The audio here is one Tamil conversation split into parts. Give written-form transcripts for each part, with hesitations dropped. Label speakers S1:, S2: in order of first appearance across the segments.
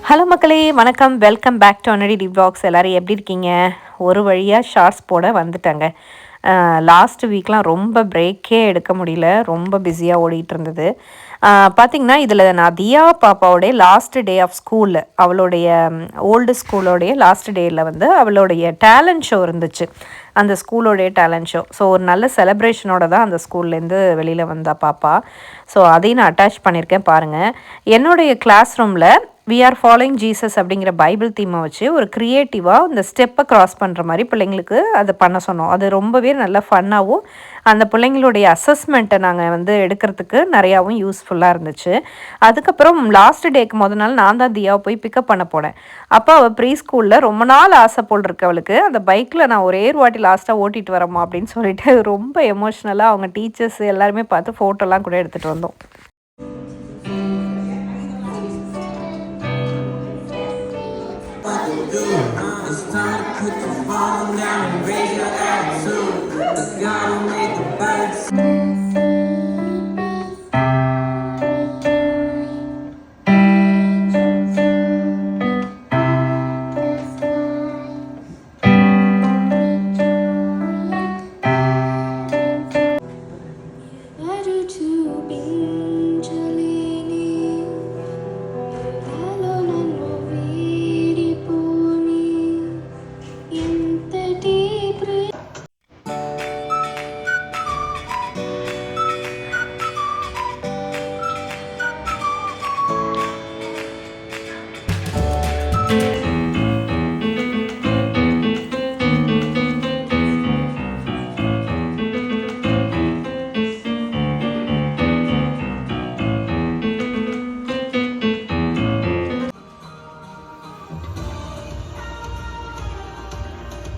S1: ஹலோ மக்களே, வணக்கம். Welcome back to Anadi T vlogs. எல்லோரும் எப்படி இருக்கீங்க? ஒரு வழியாக ஷார்ட்ஸ் போட வந்துட்டாங்க. லாஸ்ட் வீக்லாம் ரொம்ப பிரேக்கே எடுக்க முடியல, ரொம்ப பிஸியாக ஓடிட்டு இருந்தது. பார்த்திங்கன்னா இதில் நான் தியா பாப்பாவோடைய லாஸ்ட் டே ஆஃப் ஸ்கூல், அவளுடைய ஓல்டு ஸ்கூலோடைய லாஸ்ட் டேயில் வந்து அவளுடைய டேலண்ட் ஷோ இருந்துச்சு. அந்த ஸ்கூலோடைய டேலண்ட் ஷோ. ஸோ ஒரு நல்ல செலிப்ரேஷனோட தான் அந்த ஸ்கூல்லேருந்து வெளியில் வந்தா பாப்பா. ஸோ அதையும் நான் அட்டாச் பண்ணியிருக்கேன் பாருங்கள். என்னுடைய கிளாஸ் ரூமில் வி ஆர் ஃபாலோயிங் ஜீசஸ் அப்படிங்கிற பைபிள் தீமை வச்சு ஒரு க்ரியேட்டிவாக இந்த ஸ்டெப்பை க்ராஸ் பண்ணுற மாதிரி பிள்ளைங்களுக்கு அதை பண்ண சொன்னோம். அது ரொம்பவே நல்ல ஃபன்னாகவும் அந்த பிள்ளைங்களுடைய அசஸ்மெண்ட்டை நாங்கள் வந்து எடுக்கிறதுக்கு நிறையாவும் யூஸ்ஃபுல்லாக இருந்துச்சு. அதுக்கப்புறம் லாஸ்ட் டேக்கு முதல் நாள் நான் தான் தியாவை போய் பிக்கப் பண்ண போனேன். அப்போ அவள் ப்ரீ ஸ்கூலில் ரொம்ப நாள் ஆசை போல் இருக்கு அவளுக்கு. அந்த பைக்கில் நான் ஒரே ஒரு வாட்டி லாஸ்ட்டாக ஓட்டிகிட்டு வரமா அப்படின்னு சொல்லிட்டு ரொம்ப எமோஷ்னலாக அவங்க டீச்சர்ஸ் எல்லாருமே பார்த்து ஃபோட்டோலாம் கூட எடுத்துகிட்டு வந்தோம். It's time to put the phone down and raise your attitude. The God who made the birds.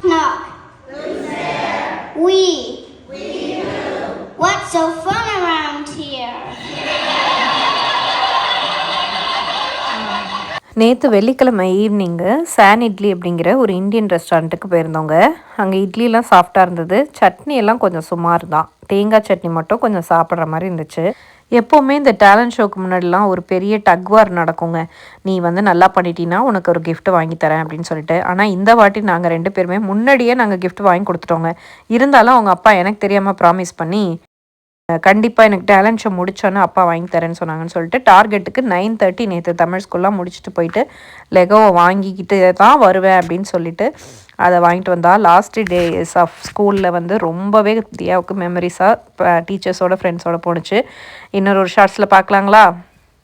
S2: Knock. Who's there? We do. What's so fun around here?
S1: நேற்று வெள்ளிக்கிழமை ஈவினிங்கு சான் இட்லி அப்படிங்கிற ஒரு இந்தியன் ரெஸ்டாரண்ட்டுக்கு போயிருந்தோங்க. அங்கே இட்லிலாம் சாஃப்டாக இருந்தது, சட்னி எல்லாம் கொஞ்சம் சுமார் தான். தேங்காய் சட்னி மட்டும் கொஞ்சம் சாப்பிட்ற மாதிரி இருந்துச்சு. எப்போவுமே இந்த டேலண்ட் ஷோக்கு முன்னாடிலாம் ஒரு பெரிய டக்வார் நடக்குங்க. நீ வந்து நல்லா பண்ணிட்டீன்னா உனக்கு ஒரு கிஃப்ட் வாங்கி தரேன் அப்படின்னு சொல்லிட்டு. ஆனால் இந்த வாட்டி நாங்கள் 2 பேருமே முன்னாடியே நாங்கள் கிஃப்ட் வாங்கி கொடுத்துட்டோங்க. இருந்தாலும் அவங்க அப்பா எனக்கு தெரியாமல் ப்ராமிஸ் பண்ணி கண்டிப்பாக எனக்கு டேலண்ட் ஷோ முடிச்சோன்னே அப்பா வாங்கி தரேன்னு சொன்னாங்கன்னு சொல்லிட்டு டார்கெட்டுக்கு 9:30 நேற்று தமிழ் ஸ்கூல்லாம் முடிச்சுட்டு போயிட்டு லெகோவை வாங்கிக்கிட்டு தான் வருவேன் அப்படின்னு சொல்லிட்டு அதை வாங்கிட்டு வந்தால் லாஸ்ட் டேஸ் ஆஃப் ஸ்கூலில் வந்து ரொம்பவே தியாவுக்கு மெமரிஸாக டீச்சர்ஸோட ஃப்ரெண்ட்ஸோட போணுச்சு. இன்னொரு ஷார்ட்ஸில் பார்க்கலாங்களா?